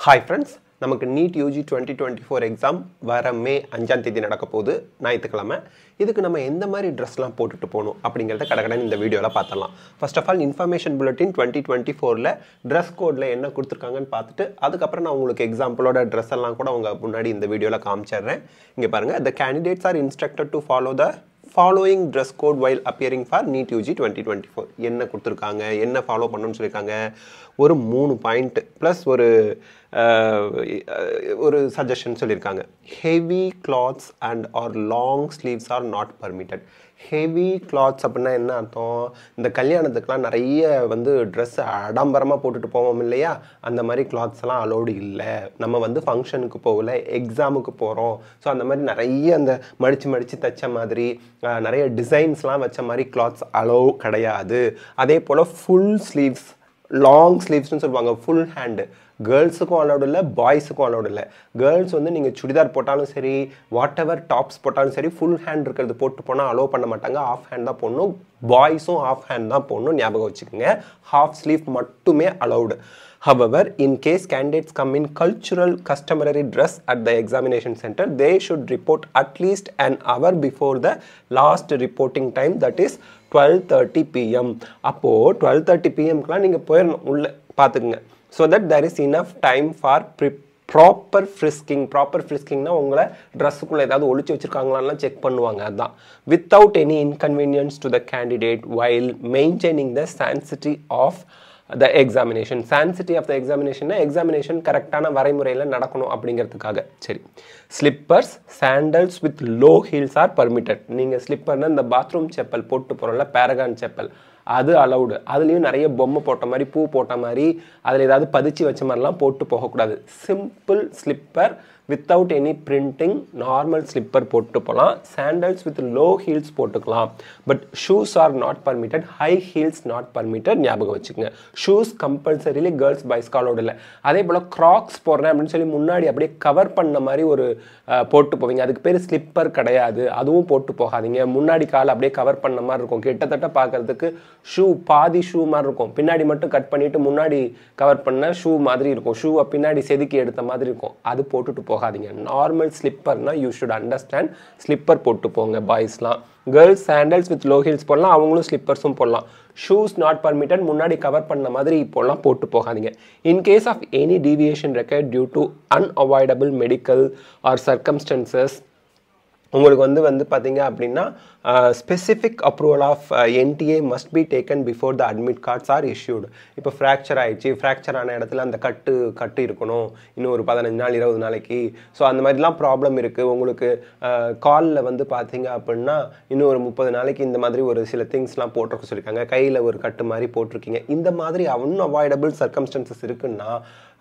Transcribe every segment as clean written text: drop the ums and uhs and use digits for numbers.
Hi friends, நமக்கு NEET UG 2024 exam வர மே 5ஆம் தேதி நடக்க போகுது ஞாயிற்றுக்கிழமை. இதுக்கு நம்ம எந்த மாதிரி ட்ரெஸ்லாம் போட்டுட்டு போகணும் அப்படிங்கறத கடகடன்னு இந்த வீடியோல பார்த்தறலாம். First of all information bulletin 2024ல Dress கோட்ல என்ன கொடுத்திருக்காங்கன்னு பார்த்துட்டு அதுக்கு அப்புறம் நான் உங்களுக்கு எக்ஸாம்பிளோட Dress எல்லாம் கூட உங்க முன்னாடி இந்த வீடியோல காமிச்சறேன். இங்க பாருங்க, the candidates are instructed to follow the following dress code while appearing for NEET UG 2024. என்ன கொடுத்திருக்காங்க, என்ன ஃபாலோ பண்ணனும்னு சொல்லிருக்காங்க. ஒரு 3 பாயிண்ட் ப்ளஸ் ஒரு சஜஷன் சொல்லிருக்காங்க. Heavy cloths and or long sleeves are not permitted. Heavy cloths அப்படினா என்ன அர்த்தம்? இந்த கல்யாணத்துக்குலாம் நிறைய Dress அடம்பரமா போட்டுட்டு போவோம் இல்லையா, அந்த மாதிரி cloths எல்லாம் அலோட் இல்ல. நம்ம ஃபங்க்ஷனுக்கு போகல, எக்ஸாமுக்கு போறோம். சோ அந்த மாதிரி நிறைய அந்த மடிச்சு தச்ச மாதிரி நிறைய டிசைன்ஸ்லாம் வச்ச மாதிரி cloths அலோ கிடையாது. அதே போல full sleeves, long sleeves னு சொல்வாங்க, full hand. கேர்ள்ஸுக்கும் அலோட் இல்லை, பாய்ஸுக்கும் அலோட் இல்லை. கேர்ள்ஸ் நீங்கள் சுடிதார் போட்டாலும் சரி, வாட் எவர் டாப்ஸ் போட்டாலும் சரி, ஃபுல் ஹேண்ட் இருக்கிறது போட்டு போனால் அலோவ் பண்ண மாட்டாங்க. ஆஃப் ஹேண்ட் தான் போடணும். பாய்ஸும் ஆஃப் ஹேண்ட் தான் போடணும், ஞாபகம் வச்சுக்கோங்க. ஹாஃப் ஸ்லீவ் மட்டுமே allowed. However, in case candidates come in cultural customary dress at the examination center, they should report at least an hour before the last reporting time, that is 12:30 PM. அப்போ 12:30 PM க்குலாம் நீங்க போயிரணும் உள்ள, பாத்துக்கங்க. So that there is enough time for proper frisking. Proper frisking na ungala dress kulla edavadhu olichu vechirukangala check பண்ணுவாங்க. அதான் without any inconvenience to the candidate while maintaining the sanctity of the examination. Sanctity of the examination na examination கரெக்டான வரைமுறையில நடக்கணும் அப்படிங்கிறதுக்காக. சரி, slippers, sandals with low heels are permitted. நீங்க ஸ்லிப்பர்னா இந்த bathroom chappal போட்டு போறோம்ல, paragon chappal, அது அலௌடு. அதுலயும் நிறைய பொம்மை போட்ட மாதிரி, பூ போட்ட மாதிரி, அதுல ஏதாவது பதிச்சு வச்ச மாதிரிலாம் போட்டு போகக்கூடாது. Simple slipper without any printing, normal slipper போட்டு போகலாம். சாண்டல்ஸ் வித் லோ ஹீல்ஸ் போட்டுக்கலாம். But shoes are not permitted, high heels not permitted, ஞாபகம் வச்சுக்கோங்க. ஷூஸ் கம்பல்சரிலி கேர்ள்ஸ் பாய்ஸ்க்கு அலௌட் இல்லை. அதே போல் கிராக்ஸ் போடுறேன் அப்படின்னு சொல்லி முன்னாடி அப்படியே கவர் பண்ண மாதிரி ஒரு போட்டு போவீங்க, அதுக்கு பேர் ஸ்லிப்பர் கிடையாது. அதுவும் போட்டு போகாதீங்க. முன்னாடி காலை அப்படியே கவர் பண்ண மாதிரி இருக்கும், கிட்டத்தட்ட பார்க்கறதுக்கு ஷூ பாதி ஷூ மாதிரி இருக்கும். பின்னாடி மட்டும் கட் பண்ணிட்டு முன்னாடி கவர் பண்ண ஷூ மாதிரி இருக்கும். ஷூவை பின்னாடி செதுக்கி எடுத்த மாதிரி இருக்கும். அது போட்டுட்டு போகாதீங்க. நார்மல் ஸ்லிப்பர்னா யூ ஷுட் அண்டர்ஸ்டாண்ட், ஸ்லிப்பர் போட்டு போங்க பாய்ஸ்லாம். Girls sandals with low heels போடலாம், அவங்களும் ஸ்லிப்பர்ஸும் போடலாம். ஷூஸ் நாட் பர்மிட்டட், முன்னாடி கவர் பண்ண மாதிரி இப்போலாம் போட்டு போகாதீங்க. In case of any deviation required due to unavoidable medical or circumstances, உங்களுக்கு பார்த்தீங்க அப்படின்னா specific approval of NTA must be taken before the admit cards are issued. இப்போ ஃப்ராக்சர் ஆயிடுச்சு, ஃப்ராக்சர் ஆன இடத்துல அந்த கட்டு இருக்கணும் இன்னும் ஒரு 15 நாள் 20 நாளைக்கு. ஸோ அந்த மாதிரிலாம் ப்ராப்ளம் இருக்குது. உங்களுக்கு காலில் பார்த்தீங்க அப்படின்னா இன்னும் ஒரு 30 நாளைக்கு இந்த மாதிரி ஒரு சில திங்ஸ்லாம் போட்டிருக்க சொல்லியிருக்காங்க. கையில் ஒரு கட்டு மாதிரி போட்டிருக்கீங்க. இந்த மாதிரி அன்அவாய்டபிள் சர்க்கம்ஸ்டன்சஸ் இருக்குன்னா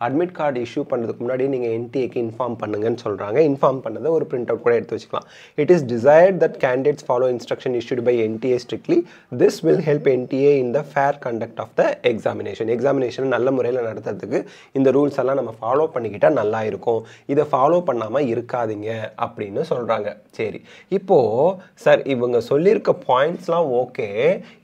அட்மிட் கார்டு இஷ்யூ பண்ணுறதுக்கு முன்னாடி நீங்கள் NTAக்கு இன்ஃபார்ம் பண்ணுங்கன்னு சொல்கிறாங்க. இன்ஃபார்ம் பண்ணதை ஒரு பிரிண்ட் அவுட் கூட எடுத்து வச்சுக்கலாம். It is desired that candidates follow instruction issued by NTA strictly. This will help NTA in the fair conduct of the examination. Examination நல்ல முறையில் நடத்துறதுக்கு இந்த ரூல்ஸ் எல்லாம் நம்ம ஃபாலோ பண்ணிக்கிட்டா நல்லா இருக்கும். இதை ஃபாலோ பண்ணாமல் இருக்காதீங்க அப்படின்னு சொல்கிறாங்க. சரி, இப்போது சார் இவங்க சொல்லியிருக்க பாயிண்ட்ஸ்லாம் ஓகே,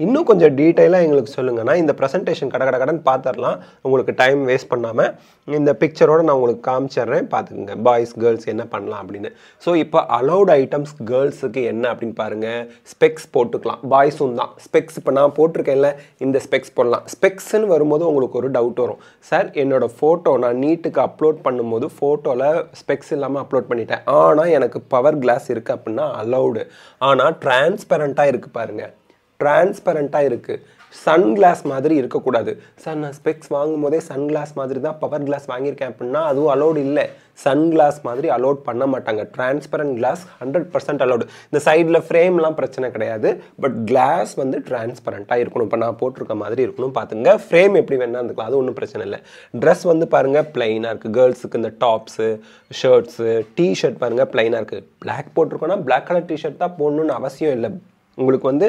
இன்னும் கொஞ்சம் டீட்டெயிலாக எங்களுக்கு சொல்லுங்கன்னா இந்த ப்ரெசன்டேஷன் கடன் பார்த்துடலாம். உங்களுக்கு டைம் வேஸ்ட் பண்ணாமல் இந்த பிக்சரோடு நான் உங்களுக்கு காமிச்சிடுறேன், பார்த்துக்குங்க பாய்ஸ் கேர்ள்ஸ் என்ன பண்ணலாம் அப்படின்னு. ஸோ இப்போ அலௌட் ஐட்டம்ஸ் கேர்ள்ஸுக்கு என்ன அப்படின்னு பாருங்கள். ஸ்பெக்ஸ் போட்டுக்கலாம், பாய்ஸும் தான். ஸ்பெக்ஸ் இப்போ நான் போட்டிருக்கேன்ல, இந்த ஸ்பெக்ஸ் போடலாம். ஸ்பெக்ஸ்ன்னு வரும்போது உங்களுக்கு ஒரு டவுட் வரும், சார் என்னோட ஃபோட்டோ நான் நீட்டுக்கு அப்லோட் பண்ணும்போது ஃபோட்டோவில் ஸ்பெக்ஸ் இல்லாமல் அப்லோட் பண்ணிட்டேன், ஆனால் எனக்கு பவர் கிளாஸ் இருக்குது அப்படின்னா அலௌடு. ஆனால் டிரான்ஸ்பரண்ட்டாக இருக்குது பாருங்கள், டிரான்ஸ்பரண்ட்டாக இருக்குது, சன் கிளாஸ் மாதிரி இருக்கக்கூடாது. சார் நான் ஸ்பெக்ஸ் வாங்கும் போதே சன் கிளாஸ் மாதிரி தான் பவர் கிளாஸ் வாங்கியிருக்கேன் அப்படின்னா அதுவும் அலோடு இல்லை. சன் கிளாஸ் மாதிரி அலோட் பண்ண மாட்டாங்க. Transparent class 100% allowed. இந்த சைடில் ஃப்ரேம்லாம் பிரச்சனை கிடையாது, பட் கிளாஸ் டிரான்ஸ்பரண்ட்டாக இருக்கணும். இப்போ நான் போட்டிருக்க மாதிரி இருக்கணும், பார்த்துங்க. ஃப்ரேம் எப்படி வேணா இருந்துக்கலாம், அது ஒன்றும் பிரச்சனை இல்லை. ட்ரெஸ் பாருங்கள் பிளைனாக இருக்குது. கேர்ள்ஸுக்கு இந்த டாப்ஸு, ஷர்ட்ஸு, டிஷர்ட் பாருங்கள் பிளைனாக இருக்குது. பிளாக் போட்டிருக்கோன்னா பிளாக் கலர் டிஷர்ட் தான் போடணுன்னு அவசியம் இல்லை. உங்களுக்கு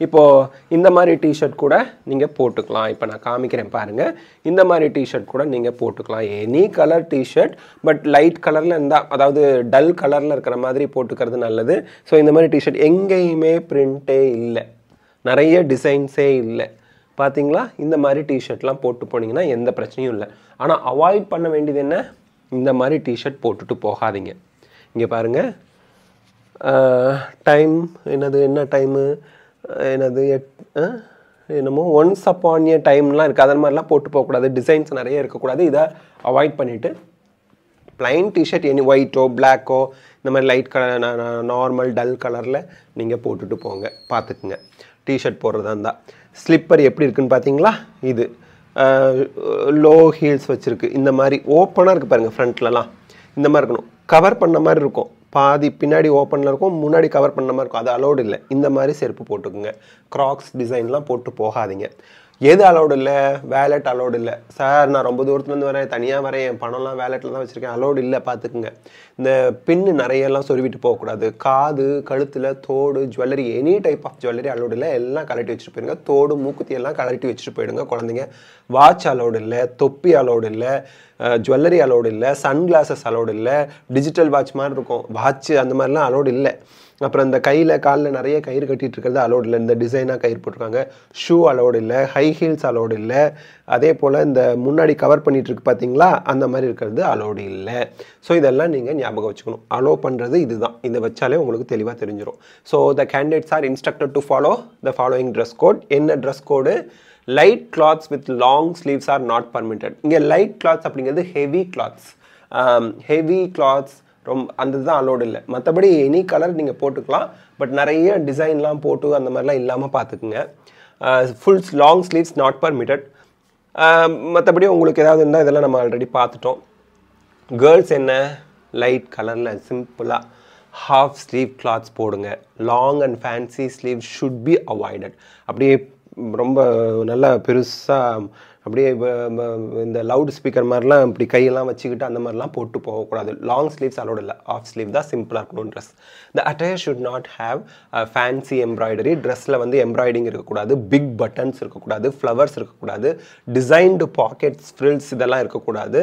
இப்போது இந்த மாதிரி டிஷர்ட் கூட நீங்கள் போட்டுக்கலாம். இப்போ நான் காமிக்கிறேன் பாருங்கள். இந்த மாதிரி டிஷர்ட் கூட நீங்கள் போட்டுக்கலாம். Any colour T shirt, but light கலரில் இருந்தால், அதாவது டல் கலரில் இருக்கிற மாதிரி போட்டுக்கிறது நல்லது. ஸோ இந்த மாதிரி டிஷர்ட் எங்கேயுமே பிரிண்ட்டே இல்லை, நிறைய டிசைன்ஸே இல்லை, பாத்தீங்களா இந்த மாதிரி டி-ஷர்ட்லாம் போட்டு போனீங்கன்னா எந்த பிரச்சனையும் இல்லை. ஆனால் அவாய்ட் பண்ண வேண்டியது என்ன, இந்த மாதிரி டிஷர்ட் போட்டுட்டு போகாதீங்க. இங்கே பாருங்கள், டைம் என்ன டைமு என்னமோ ஒன்ஸ் அப்பான் ஏ டைம்லாம் இருக்குது, அதன் மாதிரிலாம் போட்டு போகக்கூடாது. டிசைன்ஸ் நிறைய இருக்கக்கூடாது. இதை அவாய்ட் பண்ணிவிட்டு ப்ளைன் டிஷர்ட் எனி ஒயிட்டோ பிளாக்கோ இந்த மாதிரி லைட் கலர் நார்மல் டல் கலரில் நீங்கள் போட்டுட்டு போங்க. பார்த்துக்குங்க டிஷர்ட் போடுறதா இருந்தால். ஸ்லிப்பர் எப்படி இருக்குன்னு பார்த்தீங்களா, இது லோ ஹீல்ஸ் வச்சுருக்கு. இந்த மாதிரி ஓப்பனாக இருக்குது பாருங்கள், ஃப்ரண்ட்லலாம் இந்த மாதிரி இருக்கணும். கவர் பண்ண மாதிரி இருக்கும், பாதி பின்னாடி ஓப்பனில் இருக்கும், முன்னாடி கவர் பண்ண மாதிரி இருக்கும். அது அலோடு இல்லை. இந்த மாதிரி செருப்பு போட்டுக்குங்க. க்ராக்ஸ் டிசைன்லாம் போட்டு போகாதீங்க. எது அலோடு இல்லை, வேலெட் அலோடு இல்லை. சார் நான் ரொம்ப தூரத்துலேருந்து வரேன், தனியாக வரேன், என் பணம்லாம் வேலெட்டில் தான் வச்சுருக்கேன், அலோடு இல்லை. பார்த்துக்குங்க. இந்த பின்னு நிறையெல்லாம் சொருவிட்டு போகக்கூடாது. காது, கழுத்தில், தோடு, jewellery, any type of jewellery allowed இல்லை. எல்லாம் கலட்டி வச்சுட்டு போயிடுங்க. தோடு, மூக்குத்தி எல்லாம் கலட்டி வச்சுட்டு போயிடுங்க குழந்தைங்க. வாட்ச் அலோடு இல்லை, தொப்பி அலோடு இல்லை, ஜுவல்லரி அலோடு இல்லை, சன்கிளாஸஸ் அலோடு இல்லை. டிஜிட்டல் வாட்ச் மாதிரி இருக்கும் வாட்ச், அந்த மாதிரிலாம் அலோடு இல்லை. அப்புறம் இந்த கையில் காலில் நிறைய கயிறு கட்டிகிட்டு இருக்கிறது அலோடு இல்லை. இந்த டிசைனாக கயிறு போட்டிருக்காங்க. ஷூ அலோடு இல்லை, ஹை ஹீல்ஸ் அலோடு இல்லை. அதே போல் இந்த முன்னாடி கவர் பண்ணிகிட்டு இருக்கு பார்த்தீங்களா, அந்த மாதிரி இருக்கிறது அலோடு இல்லை. ஸோ இதெல்லாம் நீங்கள் ஞாபகம் வச்சுக்கணும். அலோ பண்ணுறது இதுதான். இதை வச்சாலே உங்களுக்கு தெளிவாக தெரிஞ்சிடும். So the candidates are instructed to follow the following dress code. என்ன dress code? Light clothes with long sleeves are not permitted. இங்கே லைட் கிளாத்ஸ் அப்படிங்கிறது ஹெவி கிளாத்ஸ். ஹெவி கிளாத்ஸ் அந்த தான் அலோடு இல்லை. மற்றபடி எனி கலர் நீங்கள் போட்டுக்கலாம். பட் நிறைய டிசைன்லாம் போட்டு அந்த மாதிரிலாம் இல்லாமல் பார்த்துக்குங்க. Full long sleeves not permitted. மற்றபடி உங்களுக்கு ஏதாவது இருந்தால் இதெல்லாம் நம்ம ஆல்ரெடி பார்த்துட்டோம். கேர்ள்ஸ் என்ன, லைட் கலரில் சிம்பிளாக ஹாஃப் ஸ்லீவ் கிளாத்ஸ் போடுங்க. Long and fancy sleeve should be avoided. அப்படியே ரொம்ப நல்லா பெருசாக அப்படியே இந்த லவுட் ஸ்பீக்கர் மாதிரிலாம் இப்படி கையெல்லாம் வச்சுக்கிட்டு அந்த மாதிரிலாம் போட்டு போகக்கூடாது. லாங் ஸ்லீவ்ஸ் அலோடு இல்லை. ஆஃப் ஸ்லீவ் தான் சிம்பிளாக இருக்கணும் dress. The attire should not have fancy embroidery. ட்ரெஸ்ஸில் வந்து எம்ப்ராய்டிங் இருக்கக்கூடாது, பிக் பட்டன்ஸ் இருக்கக்கூடாது, ஃப்ளவர்ஸ் இருக்கக்கூடாது, டிசைன்டு பாக்கெட்ஸ், ஃப்ரில்ஸ் இதெல்லாம் இருக்கக்கூடாது.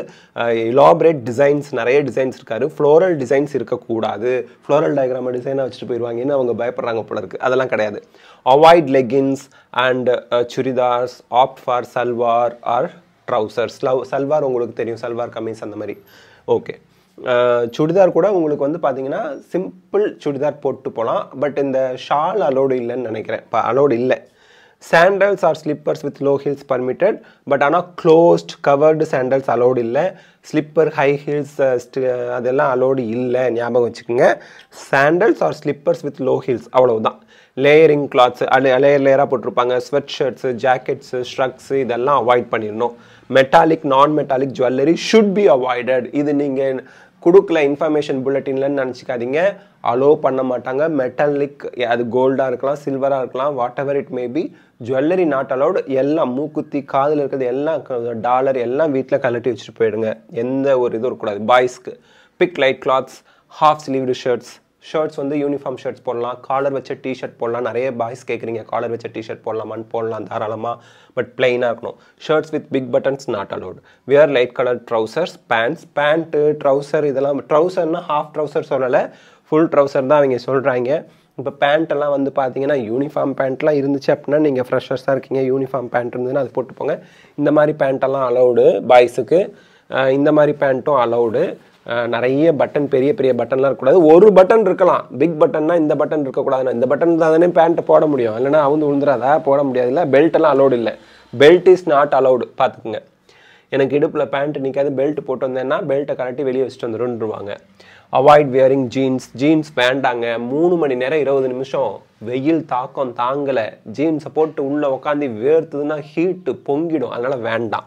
இலாபரேட் டிசைன்ஸ், நிறைய டிசைன்ஸ் இருக்காரு. ஃப்ளோரல் டிசைன்ஸ் இருக்கக்கூடாது. ஃப்ளோரல் டயக்ராம டிசைனாக வச்சுட்டு போயிடுவாங்கன்னு அவங்க பயப்படுறாங்க போல இருக்குது. அதெல்லாம் கிடையாது. Avoid leggings and churidars. Opt for salwar or trousers. Salwar உங்களுக்கு தெரியும், சல்வார் கமீஸ் அந்த மாதிரி. ஓகே, சுடிதார் கூட உங்களுக்கு வந்து பார்த்தீங்கன்னா சிம்பிள் சுடிதார் போட்டு போகலாம். பட் இந்த ஷால் அலோடு இல்லைன்னு நினைக்கிறேன். இப்போ அலோடு இல்லை. Sandals or slippers with low heels permitted. But ஆனால் க்ளோஸ்ட் கவர்டு சாண்டல்ஸ் அலோடு இல்லை. ஸ்லிப்பர், ஹை ஹீல்ஸ் அதெல்லாம் அலோடு இல்லை, ஞாபகம் வச்சுக்கோங்க. Sandals or slippers with low heels, அவ்வளவுதான். லேயரிங் கிளாத்ஸ், லேயராக போட்டிருப்பாங்க. ஸ்வெட் ஷர்ட்ஸு, ஜாக்கெட்ஸு, ஸ்ட்ரக்ஸு இதெல்லாம் அவாய்ட் பண்ணிடணும். மெட்டாலிக், நான் metallic jewellery should be avoided. இது நீங்கள் கொடுக்கல இன்ஃபர்மேஷன் புல்லட்டின்லன்னு நினச்சிக்காதீங்க. அலோ பண்ண மாட்டாங்க. மெட்டாலிக், அது கோல்டாக இருக்கலாம், சில்வராக இருக்கலாம், what ever it may be, jewellery not allowed. எல்லாம் மூக்குத்தி, காதில் இருக்கிறது எல்லாம், டாலர் எல்லாம் வீட்டில் கலட்டி வச்சுட்டு போயிடுங்க. எந்த ஒரு இதுவும் இருக்கக்கூடாது. பாய்ஸ்க்கு big light clothes, half sleeved shirts வந்து யூனிஃபார்ம் ஷர்ட்ஸ் போடலாம். காலர் வச்ச டிஷர்ட் போடலாம். நிறைய பாய்ஸ் கேட்குறீங்க காலர் வச்ச டிஷர்ட் போடலாமான்னு. போடலாம் தாராளமாக. பட் பிளைனாக இருக்கணும். Shirts with big buttons not allowed. Wear light colour trousers, pant, trouser இதெல்லாம். ட்ரௌசர்னா ஹாஃப் ட்ரௌசர் சொல்லலை, ஃபுல் ட்ரௌசர் தான் அவங்க சொல்கிறாங்க. இப்போ பேண்ட்டெல்லாம் வந்து பார்த்தீங்கன்னா யூனிஃபார்ம் பேண்ட்லாம் இருந்துச்சு அப்படின்னா நீங்கள் ஃப்ரெஷர்ஸாக இருக்கீங்க, யூனிஃபார்ம் பேண்ட் இருந்ததுன்னா அது போட்டு போங்க. இந்த மாதிரி பேண்ட்டெல்லாம் அலௌடு பாய்ஸுக்கு. இந்த மாதிரி பேண்ட்டும் அலௌடு. நிறைய பட்டன், பெரிய பெரிய பட்டன்லாம் இருக்கக்கூடாது. ஒரு பட்டன் இருக்கலாம். பிக் பட்டன்னா இந்த பட்டன் இருக்கக்கூடாதுன்னா இந்த பட்டன் தான் தானே பேண்ட்டை போட முடியும், இல்லைனா அவங்க விழுந்துடாதா, போட முடியாது. இல்லை பெல்ட்டெல்லாம் அலௌடு இல்லை. Belt is not allowed. பார்த்துக்குங்க. எனக்கு இடுப்பில் பேண்ட் நிற்காது, பெல்ட் போட்டு வந்தேன்னா பெல்ட்டை கலட்டி வெளியே வச்சுட்டு வந்துருவாங்க. அவாய்ட் வியரிங் ஜீன்ஸ் வேண்டாங்க. 3 மணி நேரம் 20 நிமிஷம் வெயில் தாக்கம் தாங்கலை, ஜீன்ஸை போட்டு உள்ளே உட்காந்து வேர்த்துதுன்னா ஹீட்டு பொங்கிடும். அதனால் வேண்டாம்.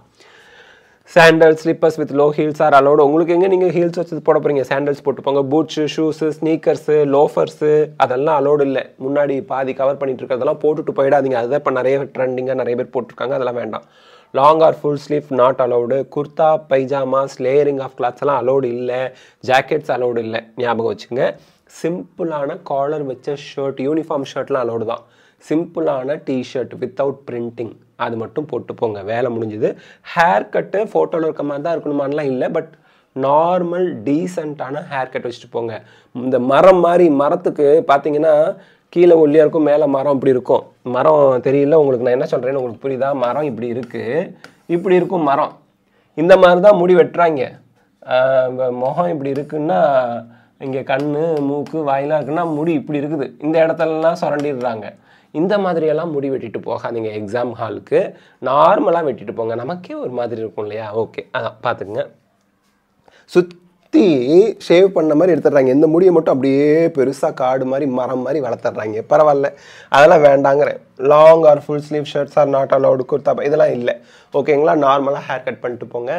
Sandals, slippers with low heels are allowed. உங்களுக்கு எங்கே நீங்கள் ஹீல்ஸ் வச்சு போட போகிறீங்க? சாண்டல்ஸ் போட்டுப்போங்க. பூட்ஸு, ஷூஸு, ஸ்னீக்கர்ஸு, லோஃபர்ஸு அதெல்லாம் அலோடு இல்லை. முன்னாடி பாதி கவர் பண்ணிட்டு இருக்கிறதெல்லாம் போட்டுட்டு போயிடாதீங்க. அதுதான் இப்போ நிறைய ட்ரெண்டிங்காக நிறைய பேர் போட்டிருக்காங்க. அதெல்லாம் வேண்டாம். Long or full sleeve not allowed. Kurta, pyjamas, layering of clothes எல்லாம் அலௌடு இல்லை. ஜாக்கெட்ஸ் அலௌடு இல்லை, ஞாபகம் வச்சுங்க. சிம்பிளான காலர் வச்ச ஷர்ட், யூனிஃபார்ம் ஷர்ட்லாம் அலௌடு தான். சிம்பிளான டிஷர்ட் வித்தவுட் பிரிண்டிங் அது மட்டும் போட்டு போங்க, வேலை முடிஞ்சுது. ஹேர் கட்டு ஃபோட்டோவில் இருக்க மாதிரி தான் இருக்கணுமான்லாம் இல்லை. பட் நார்மல் டீசெண்டான ஹேர் கட் வச்சுட்டு போங்க. இந்த மரம் மாதிரி, மரத்துக்கு பார்த்தீங்கன்னா கீழே ஒல்லியாக இருக்கும், மேலே மரம் இப்படி இருக்கும். மரம் தெரியல உங்களுக்கு, நான் என்ன சொல்கிறேன்னு உங்களுக்கு புரியுதா? மரம் இப்படி இருக்குது, இப்படி இருக்கும் மரம். இந்த மாதிரி தான் முடி வெட்டுறாங்க. முகம் இப்படி இருக்குன்னா இங்கே கண் மூக்கு வாயிலாம் இருக்குன்னா முடி இப்படி இருக்குது, இந்த இடத்துலலாம் சுரண்டிடுறாங்க. இந்த மாதிரியெல்லாம் முடி வெட்டிட்டு போகாதீங்க எக்ஸாம் ஹாலுக்கு. நார்மலாக வெட்டிட்டு போங்க. நமக்கே ஒரு மாதிரி இருக்கும் இல்லையா? ஓகே, அதான் பார்த்துக்குங்க. சுற்றி ஷேவ் பண்ண மாதிரி எடுத்துடுறாங்க. இந்த முடியை மட்டும் அப்படியே பெருசாக காடு மாதிரி மரம் மாதிரி வளர்த்துட்றாங்க. பரவாயில்ல, அதெல்லாம் வேண்டாங்கிறேன். Long or full sleeve shirts are not allowed, kurta இதெல்லாம் இல்லை. ஓகேங்களா? நார்மலாக ஹேர் கட் பண்ணிட்டு போங்க.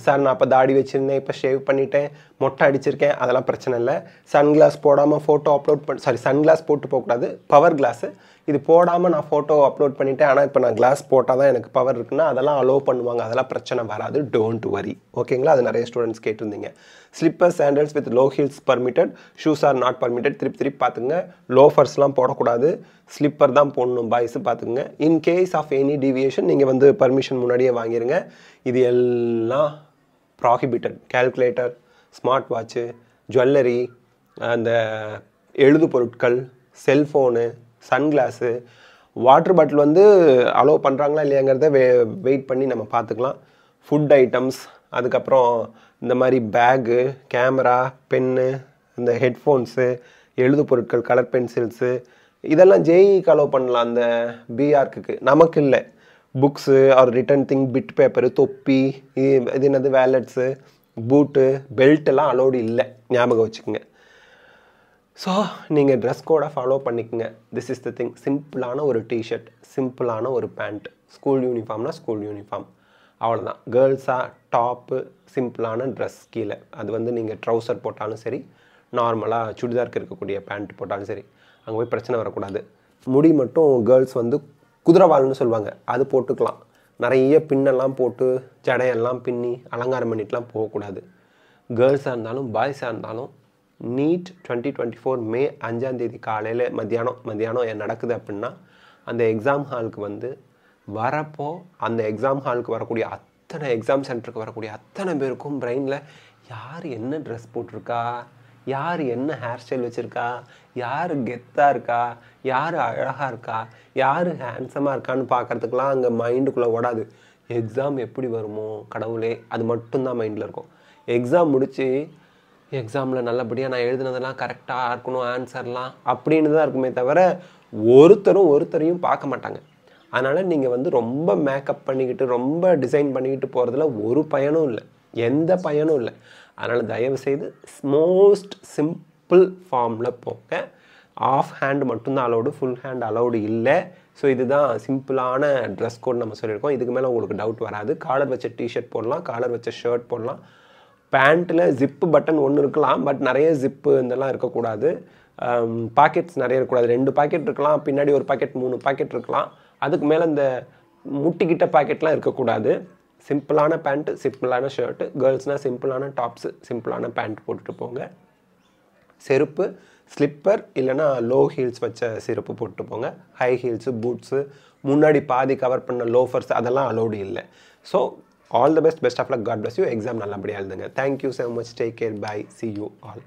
சார் நான் அப்போ தாடி வச்சுருந்தேன், இப்போ ஷேவ் பண்ணிட்டேன், மொட்டை அடிச்சிருக்கேன், அதெல்லாம் பிரச்சனை இல்லை. சன்கிளாஸ் போடாமல் ஃபோட்டோ அப்லோட் சன்கிளாஸ் போட்டு போகக்கூடாது, பவர் கிளாஸு. இது போடாமல் நான் ஃபோட்டோ அப்லோட் பண்ணிட்டேன், ஆனால் இப்போ நான் கிளாஸ் போட்டால் தான் எனக்கு பவர் இருக்குன்னா அதெல்லாம் அலோவ் பண்ணுவாங்க. அதெல்லாம் பிரச்சனை வராது. Don't worry. ஓகேங்களா? அது நிறைய ஸ்டூடெண்ட்ஸ் கேட்டிருந்தீங்க. Slipper sandals with low heels permitted, shoes are not permitted. திருப்பி பார்த்துங்க. லோஃபர்ஸ்லாம் போடக்கூடாது, ஸ்லிப்பர் தான் போடணும் பாய்ஸு. பார்த்துக்குங்க. In case of any deviation நீங்கள் வந்து பர்மிஷன் முன்னாடியே வாங்கிடுங்க. இது எல்லாம் prohibited. Calculator, smart watch, jewellery, அந்த எழுது பொருட்கள், செல்ஃபோனு, சன்கிளாஸு, வாட்டர் பாட்டில் வந்து அலோவ் பண்ணுறாங்களா இல்லையாங்கிறத வெயிட் பண்ணி நம்ம பார்த்துக்கலாம். ஃபுட் ஐட்டம்ஸ், அதுக்கப்புறம் இந்த மாதிரி பேகு, கேமரா, பென்னு, இந்த ஹெட்ஃபோன்ஸு, எழுது பொருட்கள், கலர் பென்சில்ஸு, இதெல்லாம் ஜேஇக்கு அலோவ் பண்ணலாம். அந்த பிஆர்க்கு நமக்கு இல்லை. Books or written thing, bit paper, தொப்பி, இது என்னது வேலட்ஸு, பூட்டு, பெல்ட்டெல்லாம் அலோடு இல்லை, ஞாபகம் வச்சுக்கோங்க. ஸோ நீங்கள் ட்ரெஸ் கோடை ஃபாலோ பண்ணிக்கோங்க. This is the thing. சிம்பிளான ஒரு டிஷர்ட், சிம்பிளான ஒரு பேண்ட், ஸ்கூல் யூனிஃபார்ம்னா ஸ்கூல் யூனிஃபார்ம், அவ்வளோதான். கேர்ள்ஸாக டாப்பு, சிம்பிளான ட்ரெஸ் கீழே. அது வந்து நீங்கள் ட்ரௌசர் போட்டாலும் சரி, நார்மலாக சுடிதாருக்கு இருக்கக்கூடிய பேண்ட் போட்டாலும் சரி, அங்கே போய் பிரச்சனை வரக்கூடாது. முடி மட்டும் கேர்ள்ஸ் வந்து குதிரைவால்னு சொல்லுவாங்க, அது போட்டுக்கலாம். நிறைய பின்னெல்லாம் போட்டு ஜடையெல்லாம் பின்னி அலங்காரம் பண்ணிட்டுலாம் போகக்கூடாது. கேர்ள்ஸாக இருந்தாலும் பாய்ஸாக இருந்தாலும் நீட் 2024 மே 5ஆம் தேதி காலையில் மத்தியானம் நடக்குது அப்படின்னா அந்த எக்ஸாம் ஹாலுக்கு வந்து வரப்போ அந்த எக்ஸாம் ஹாலுக்கு வரக்கூடிய அத்தனை எக்ஸாம் சென்டருக்கு வரக்கூடிய அத்தனை பேருக்கும் பிரெயினில் யார் என்ன ட்ரெஸ் போட்டிருக்கா, யார் என்ன ஹேர் ஸ்டைல் வச்சுருக்கா, யார் கெத்தாக இருக்கா, யார் அழகாக இருக்கா, யார் ஹேண்ட்ஸமாக இருக்கான்னு பார்க்குறதுக்கெலாம் அங்கே மைண்டுக்குள்ளே ஓடாது. எக்ஸாம் எப்படி வருமோ கடவுளே, அது மட்டும்தான் மைண்டில் இருக்கும். எக்ஸாம் முடித்து எக்ஸாமில் நல்லபடியாக நான் எழுதுனதெல்லாம் கரெக்டாக இருக்கணும், ஆன்சர்லாம் அப்படின்னு தான் இருக்குமே தவிர ஒருத்தரையும் பார்க்க மாட்டாங்க. அதனால் நீங்கள் வந்து ரொம்ப மேக்கப் பண்ணிக்கிட்டு ரொம்ப டிசைன் பண்ணிக்கிட்டு போகிறதுல ஒரு பயனும் இல்லை, எந்த பயனும் இல்லை. அதனால் தயவுசெய்து மோஸ்ட் சிம்பிள் ஃபார்மில் போங்க. ஆஃப் ஹேண்ட் மட்டும்தான் அலௌடு, ஃபுல் ஹேண்ட் அலௌடு இல்லை. ஸோ இதுதான் சிம்பிளான ட்ரெஸ் கோட் நம்ம சொல்லியிருக்கோம். இதுக்கு மேலே உங்களுக்கு டவுட் வராது. காலர் வச்ச டிஷர்ட் போடலாம், காலர் வச்ச ஷர்ட் போடலாம். பேண்ட்டில் ஜிப்பு பட்டன் ஒன்று இருக்கலாம், பட் நிறைய ஜிப்பு இதெல்லாம் இருக்கக்கூடாது. பாக்கெட்ஸ் நிறைய இருக்கக்கூடாது. 2 பாக்கெட் இருக்கலாம், பின்னாடி ஒரு பாக்கெட் 3 பாக்கெட் இருக்கலாம். அதுக்கு மேலே இந்த முட்டிக்கிட்ட பாக்கெட்லாம் இருக்கக்கூடாது. சிம்பிளான பேண்ட்டு, சிம்பிளான ஷர்ட்டு. கேர்ள்ஸ்னால் சிம்பிளான டாப்ஸு, சிம்பிளான பேண்ட் போட்டுட்டு போங்க. செருப்பு, ஸ்லிப்பர் இல்லைனா லோ ஹீல்ஸ் வச்ச செருப்பு போட்டு போங்க. ஹை ஹீல்ஸு, பூட்ஸு, முன்னாடி பாதி கவர் பண்ண லோஃபர்ஸ் அதெல்லாம் அலோடு இல்லை. So all the best of luck, God bless you. Exam நல்லபடியா எழுதுங்க. Thank you so much. Take care. Bye. See you all.